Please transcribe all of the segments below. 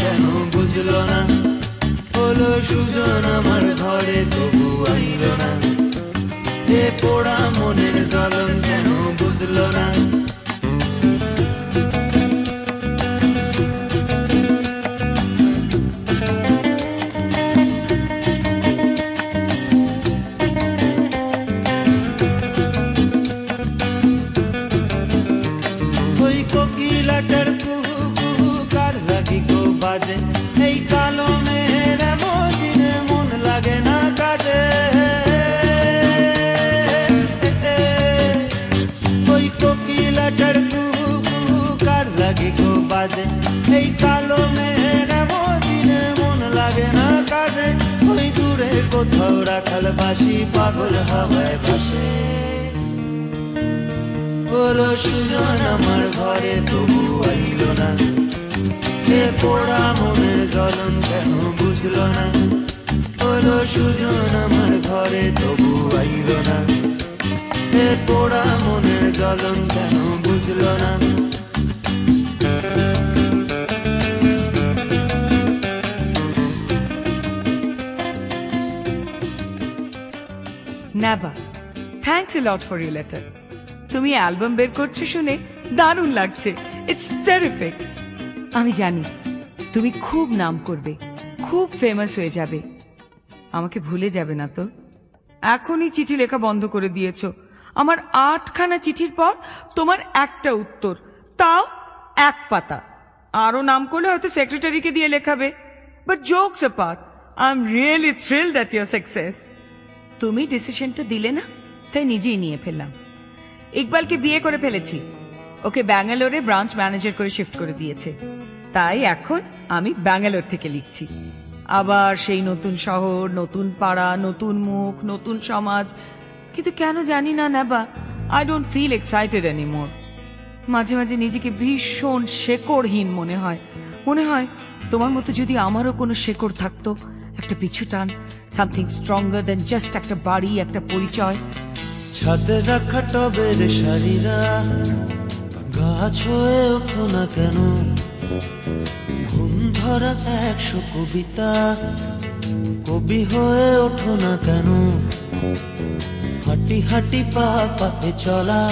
কেন বুঝলো না, হলো সুজন আমার ঘরে তবু আইলো না, এ পোড়া মনের জ্বলন কেন বুঝলো না। ওই কোকিলাটার কুহু কুহু কার লাগি গো বাজে, এই কালো মেয়ের মদিনে মন লাগে না কাজে। ওই কোকিলাটার কুহু কুহু কার লাগি গো বাজে, এই কালো মেয়ের মদিনে মন লাগে না কাজে। ওই দূরে কোথাও রাখাল বাসি পাগল হাওয়ায় ভাসে, হলো সুজন আমার ঘরে তবু আইলো না, এ পোড়া মনের জ্বলন কেন বুঝলো না, হলো সুজন আমার ঘরে তবু আইলো না, এ পোড়া মনের জ্বলন কেন বুঝলো না। Naba, thanks a lot for your letter. তুমি অ্যালবাম বের করছো শুনে দারুণ লাগছে। It's terrific. আমি জানি তুমি খুব নাম করবে, খুব ফেমাস হয়ে যাবে। আমাকে ভুলে যাবে না তো? এখনই চিঠি লেখা বন্ধ করে দিয়েছো। আমার 8খানা চিঠির পর তোমার একটা উত্তর, তাও 1 পাতা। আরো নাম করলে হয়তো সেক্রেটারিকে দিয়ে লেখাবে। But jokes apart, I am really thrilled at your success. তুমি ডিসিশনটা দিলে না, তাই নিজেই নিয়ে ফেললাম। ইকবালকে বিয়ে করে ফেলেছি, ওকে ব্যাঙ্গালোরে ব্রাঞ্চ ম্যানেজার করে শিফট করে দিয়েছে। তাই এখন আমি ব্যাঙ্গালোর থেকে লিখছি। আবার সেই নতুন শহর, নতুন পাড়া, নতুন মুখ, নতুন সমাজ। কিন্তু কেন জানি না Naba, I don't feel excited anymore. মাঝে মাঝে নিজেকে ভীষণ শেকড়হীন মনে হয়। মনে হয় তোমার মতো যদি আমারও কোনো শেকড় থাকতো, একটা পিছু টান, সামথিং স্ট্রঙ্গার দেন জাস্ট একটা বাড়ি, একটা পরিচয়। ছাদে রাখা টবের সারিরা গাছ হয়ে ওঠো না কেন, ঘুম ধরা 100 কবিতা কবি হয়ে ওঠো না কেন, হাঁটি হাঁটি পা পায়ে চলা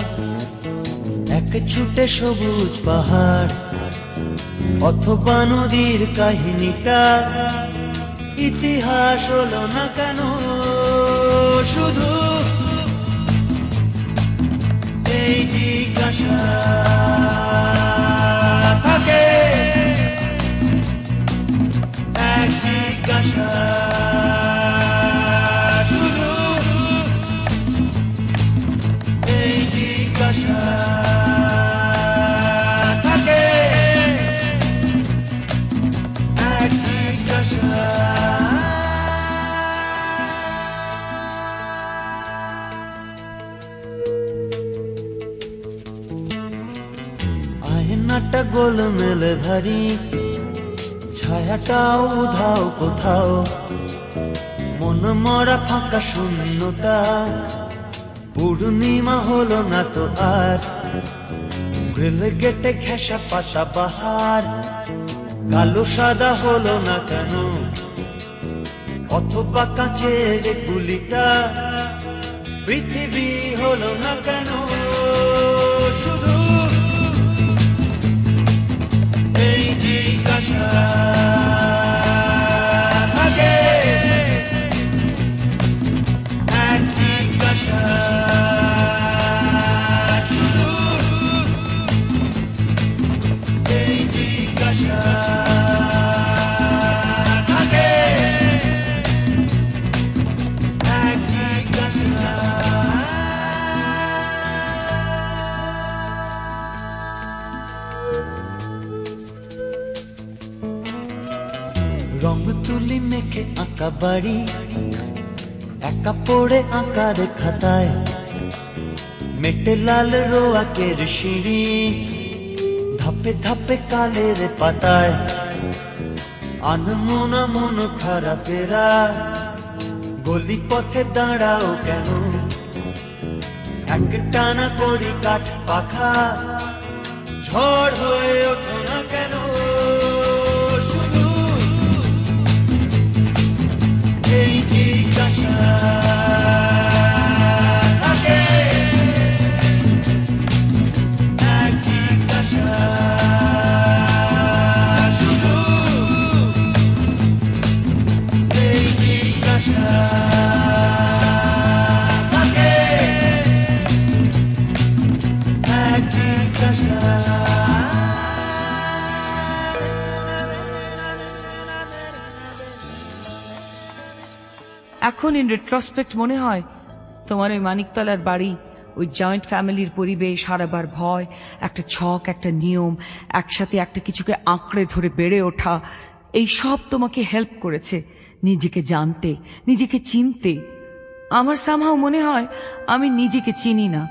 এক ছুটে সবুজ পাহাড়, অথবা নদীর কাহিনীটা ইতিহাস হলো না কেন। শুধু এই জিজ্ঞাসা থাকে, এক জিজ্ঞাসা, শুধু এই জিজ্ঞাসা থাকে, এক জিজ্ঞাসা। আয়নাটা গোলমেলে ভারী, ছায়াটাও উধাও কোথাও, মন মরা ফাঁকা শূন্যতা, পূর্ণিমা হলো না তো আর, গ্রিল গেটে ঘেঁষা পাতা বাহার, কালো সাদা হলো না কেন, অথবা কাঁচের গুলিটা পৃথিবী হলো না কেন। শুধু এই জিজ্ঞাসা থাকে, এক জিজ্ঞাসা, শুধু এই জিজ্ঞাসা থাকে, এক জিজ্ঞাসা। রং তুলি মেখে আঁকা বাড়ি, একা পড়ে আঁকার খাতায়, মেটে লাল রোয়াকের সিঁড়ি, ধাপে ধাপে কালের পাতায়, আনমনা মন খারাপেরা গলি পথে দাঁড়াও কেন, এক টানা করি কাঠ পাখা, ঝড় হয়ে ওঠো না কেন। এখন ইন রেট্রোস্পেক্ট মনে হয় তোমার ওই মানিকতলার বাড়ি, ওই জয়েন্ট ফ্যামিলির পরিবেশ, হারাবার ভয়, একটা ছক, একটা নিয়ম, একসাথে একটা কিছুকে আঁকড়ে ধরে বেড়ে ওঠা, এই সব তোমাকে হেল্প করেছে নিজেকে জানতে, নিজেকে চিনতে। আমার সামহাও মনে হয় আমি নিজেকে চিনি না,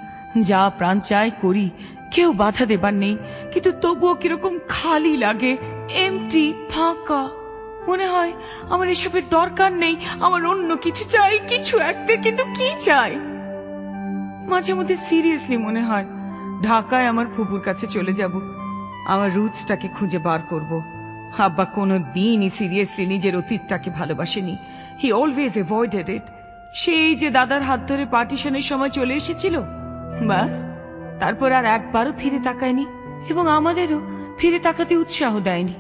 যা প্রাণ চায় করি, কেউ বাধা দেবার নেই, কিন্তু তবুও কিরকম খালি লাগে, এমটি, ফাঁকা। মনে হয় আমার এসবের দরকার নেই, আমার অন্য কিছু চাই, কিছু একটা, কিন্তু কি চাই? মাঝে মধ্যে সিরিয়াসলি মনে হয় ঢাকায় আমার ফুপুর কাছে চলে যাব, আমার রুটসটাকে খুঁজে বার করব। আব্বা কোনো দিনই সিরিয়াসলি নিজের অতীতটাকে ভালোবাসেনি, হি অলওয়েজ অ্যাভয়েডেড ইট। সেই যে দাদার হাত ধরে পার্টিশনের সময় চলে এসেছিল, বাস তারপর আর একবারও ফিরে তাকায়নি, এবং আমাদেরও ফিরে তাকাতে উৎসাহ দেয়নি।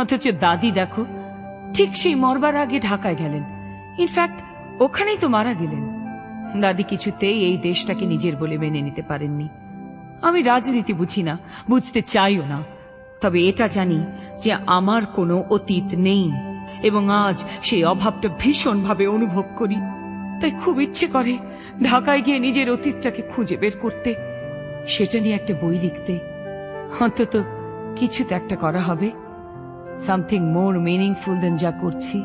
অথচ দাদি দেখো, ঠিক সেই মরবার আগে ঢাকায় গেলেন, ইনফ্যাক্ট ওখানেই তো মারা গেলেন। দাদি কিছুতেই এই দেশটাকে নিজের বলে মেনে নিতে পারেননি। আমি রাজনীতি বুঝি না, বুঝতে চাইও না, তবে এটা জানি যে আমার কোনো অতীত নেই, এবং আজ সেই অভাবটা ভীষণভাবে অনুভব করি। তাই খুব ইচ্ছে করে ঢাকায় গিয়ে নিজের অতীতটাকে খুঁজে বের করতে, সেটা নিয়ে একটা বই লিখতে। অন্তত কিছু তো একটা করা হবে, সামথিং মোর মিনিংফুল দেন যা করছি।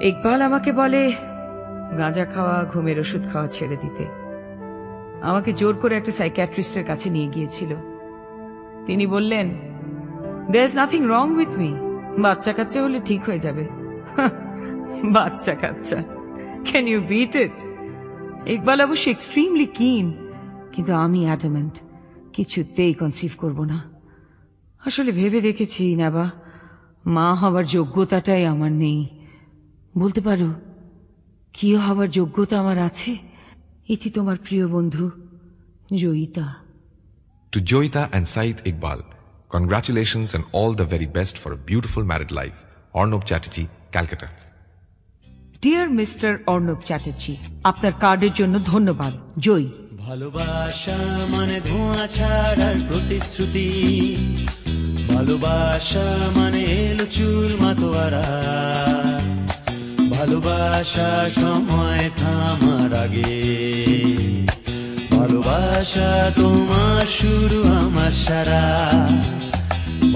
ইকবাল আমাকে বলে গাঁজা খাওয়া, ঘুমের ওষুধ খাওয়া ছেড়ে দিতে। আমাকে জোর করে একটা সাইকিয়াট্রিস্টের কাছে নিয়ে গিয়েছিল। তিনি বললেন, there is nothing wrong with me, বাচ্চা কাচ্চা হলে ঠিক হয়ে যাবে। বাচ্চা কাচ্চা, can you beat it? Iqbal অবশ্য এক্সট্রিমলি কিন, কিন্তু আমি অ্যাডামেন্ট, কিছুতেই কনসিভ করব না। আসলে ভেবে দেখেছি নেবা, মা হবার যোগ্যতাটাই আমার নেই। বলতে পারো কি হবার যোগ্যতা আমার আছে? এটি তোমার প্রিয় বন্ধু Joyita. To Joyita and Said Iqbal, congratulations and all the very best for a beautiful married life. Arnab Chatterjee, Calcutta. Dear mister Arnab Chatterjee, আপনার কার্ডের জন্য ধন্যবাদ। জয়। ভালোবাসা মানে ধোঁয়া ছাড়ার প্রতিশ্রুতি, ভালোবাসা মানে এলো চুল মাতোয়ারা, ভালোবাসা সময় থামার আগে, ভালোবাসা তোমার শুরু আমার সারা,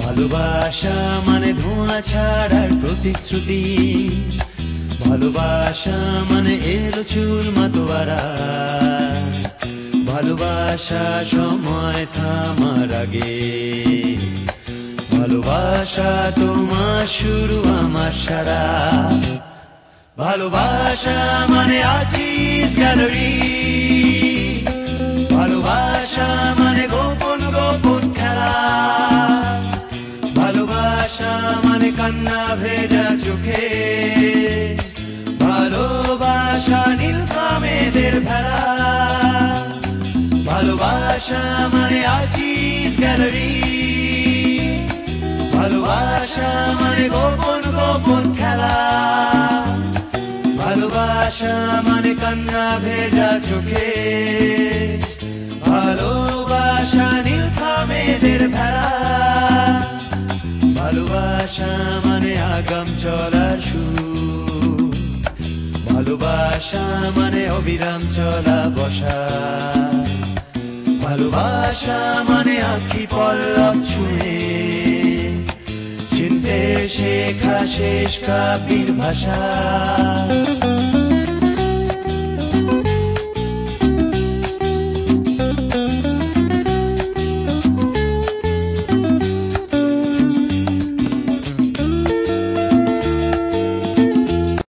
ভালোবাসা মানে ধোঁয়া ছাড়ার প্রতিশ্রুতি, ভালোবাসা মানে এলো চুল মাতোয়ারা, ভালোবাসা সময় থামার আগে, ভালোবাসা তোমার শুরু আমার সারা, ভালোবাসা মানে আজিজ গ্যালারি, ভালোবাসা মানে গোপন গোপন খেলা, ভালোবাসা মানে কান্না ভেজা চোখে, ভালোবাসা নীলকামেদের ভেলা, ভালোবাসা মানে আজিজ গ্যালারি, ভালোবাসা মানে গোপন গোপন খেলা, ভালোবাসা মানে কান্না ভেজা চোখে, ভালোবাসা নীলকামেদের ভেলা, ভালোবাসা মানে আগাম চলার শুরু, ভালোবাসা মানে অবিরাম চলা বসা, ভালোবাসা মানে আঁখি পল্লব ছুঁয়ে চিনতে শেখা শেষ কাব্যির ভাষা।